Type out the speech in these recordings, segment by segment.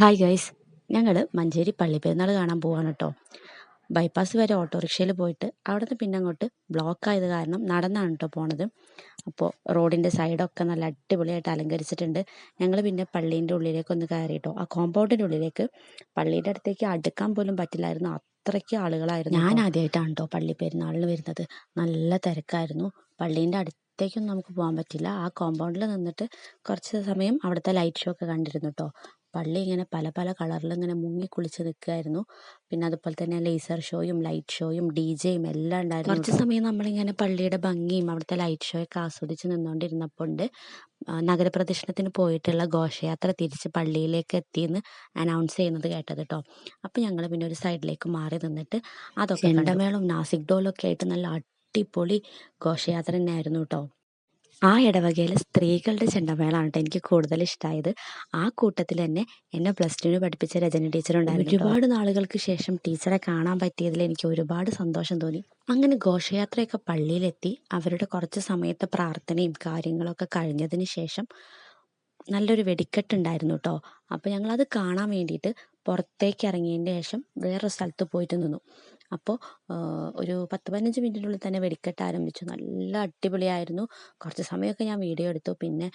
Hi guys, ഞങ്ങൾ മഞ്ചേരി പള്ളിപ്പെരുന്നാൾ കാണാൻ പോവാണ് കേട്ടോ. ബൈപ്പാസ് വരെ ഓട്ടോറിക്ഷയിൽ പോയിട്ട് അവിടുന്ന് പിന്നെ അങ്ങോട്ട് ബ്ലോക്ക് ആയത് കാരണം നടന്നാണ് കേട്ടോ പോണത്. അപ്പോൾ റോഡിൻ്റെ സൈഡൊക്കെ നല്ല അടിപൊളിയായിട്ട് അലങ്കരിച്ചിട്ടുണ്ട്. ഞങ്ങൾ പിന്നെ പള്ളീൻ്റെ ഉള്ളിലേക്ക് ഒന്ന് കയറി കേട്ടോ. ആ കോമ്പൗണ്ടിൻ്റെ ഉള്ളിലേക്ക് പള്ളീൻ്റെ അടുത്തേക്ക് അടുക്കാൻ പോലും പറ്റില്ലായിരുന്നു, അത്രയ്ക്ക് ആളുകളായിരുന്നു. ഞാൻ ആദ്യമായിട്ടാണ് കേട്ടോ പള്ളി പെരുന്നാളിന് വരുന്നത്. നല്ല തിരക്കായിരുന്നു. പള്ളീൻ്റെ അടുത്തേക്കൊന്നും നമുക്ക് പോകാൻ പറ്റില്ല. ആ കോമ്പൗണ്ടിൽ നിന്നിട്ട് കുറച്ച് സമയം അവിടുത്തെ ലൈറ്റ് ഷോ ഒക്കെ കണ്ടിരുന്നു കേട്ടോ. പള്ളി ഇങ്ങനെ പല പല കളറിൽ ഇങ്ങനെ മുങ്ങി കുളിച്ച് നിൽക്കുമായിരുന്നു. പിന്നെ അതുപോലെ തന്നെ ലേസർ ഷോയും ലൈറ്റ് ഷോയും DJയും എല്ലാം ഉണ്ടായിരുന്നു. കുറച്ച് സമയം നമ്മളിങ്ങനെ പള്ളിയുടെ ഭംഗിയും അവിടുത്തെ ലൈറ്റ് ഷോ ഒക്കെ ആസ്വദിച്ച് നിന്നുകൊണ്ടിരുന്നപ്പോൾ ഉണ്ട് നഗരപ്രദക്ഷിണത്തിന് പോയിട്ടുള്ള ഘോഷയാത്ര തിരിച്ച് പള്ളിയിലേക്ക് എത്തിയെന്ന് അനൗൺസ് ചെയ്യുന്നത് കേട്ടത് കേട്ടോ. അപ്പം ഞങ്ങൾ പിന്നെ ഒരു സൈഡിലേക്ക് മാറി നിന്നിട്ട് അതൊക്കെ ചെണ്ടമേളവും നാസിക് ഡോലും ഒക്കെ ആയിട്ട് നല്ല അടിപൊളി ഘോഷയാത്ര തന്നെയായിരുന്നു കേട്ടോ. ആ ഇടവകയിലെ സ്ത്രീകളുടെ ചെണ്ടമേളമാണ് കേട്ടോ എനിക്ക് കൂടുതൽ ഇഷ്ടമായത്. ആ കൂട്ടത്തിൽ തന്നെ എന്നെ +2 പഠിപ്പിച്ച രജനി ടീച്ചറുണ്ടായിരുന്നു. ഒരുപാട് നാളുകൾക്ക് ശേഷം ടീച്ചറെ കാണാൻ പറ്റിയതിൽ എനിക്ക് ഒരുപാട് സന്തോഷം തോന്നി. അങ്ങനെ ഘോഷയാത്രയൊക്കെ പള്ളിയിലെത്തി അവരുടെ കുറച്ച് സമയത്തെ പ്രാർത്ഥനയും കാര്യങ്ങളൊക്കെ കഴിഞ്ഞതിന് ശേഷം നല്ലൊരു വെടിക്കെട്ടുണ്ടായിരുന്നു കേട്ടോ. അപ്പോൾ ഞങ്ങളത് കാണാൻ വേണ്ടിയിട്ട് പുറത്തേക്ക് ഇറങ്ങിയതിന് ശേഷം വേറൊരു സ്ഥലത്ത് പോയിട്ട് നിന്നു. അപ്പോൾ ഒരു 10-15 മിനിറ്റിനുള്ളിൽ തന്നെ വെടിക്കെട്ട് ആരംഭിച്ചു. നല്ല അടിപൊളിയായിരുന്നു. കുറച്ച് സമയമൊക്കെ ഞാൻ വീഡിയോ എടുത്തു. പിന്നെ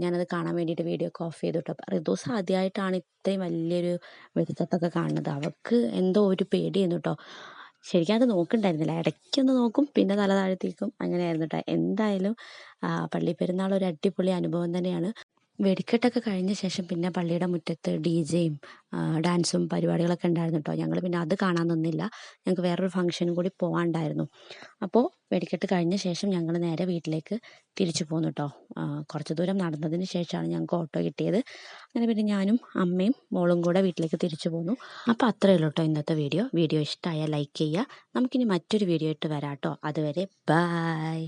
ഞാനത് കാണാൻ വേണ്ടിയിട്ട് വീഡിയോ ഒക്കെ ഓഫ് ചെയ്തു കേട്ടോ. റിദൂസ് ആദ്യമായിട്ടാണ് ഇത്രയും വലിയൊരു വെടിക്കെട്ടൊക്കെ കാണുന്നത്. അവൾക്ക് എന്തോ ഒരു പേടിയായിരുന്നു കേട്ടോ. ശരിക്കും അത് നോക്കണ്ടായിരുന്നില്ല. ഇടയ്ക്കൊന്ന് നോക്കും, പിന്നെ തല താഴ്ത്തിക്കും, അങ്ങനെയായിരുന്നു കേട്ടോ. എന്തായാലും പള്ളി പെരുന്നാൾ ഒരു അടിപൊളി അനുഭവം തന്നെയാണ്. വെടിക്കെട്ടൊക്കെ കഴിഞ്ഞ ശേഷം പിന്നെ പള്ളിയുടെ മുറ്റത്ത് DJയും ഡാൻസും പരിപാടികളൊക്കെ ഉണ്ടായിരുന്നു കേട്ടോ. ഞങ്ങൾ പിന്നെ അത് കാണാൻ നിന്നില്ല. ഞങ്ങൾക്ക് വേറൊരു ഫംഗ്ഷനും കൂടി പോകാനുണ്ടായിരുന്നു. അപ്പോൾ വെടിക്കെട്ട് കഴിഞ്ഞ ശേഷം ഞങ്ങൾ നേരെ വീട്ടിലേക്ക് തിരിച്ചു പോന്നു കേട്ടോ. കുറച്ച് ദൂരം നടന്നതിന് ശേഷമാണ് ഞങ്ങൾക്ക് ഓട്ടോ കിട്ടിയത്. അങ്ങനെ പിന്നെ ഞാനും അമ്മയും മോളും കൂടെ വീട്ടിലേക്ക് തിരിച്ചു പോന്നു. അപ്പോൾ അത്രയേ ഉള്ളൂ കേട്ടോ ഇന്നത്തെ വീഡിയോ. വീഡിയോ ഇഷ്ടമായാൽ ലൈക്ക് ചെയ്യുക. നമുക്കിനി മറ്റൊരു വീഡിയോ ഇട്ട് വരാം കേട്ടോ. അതുവരെ ബൈ.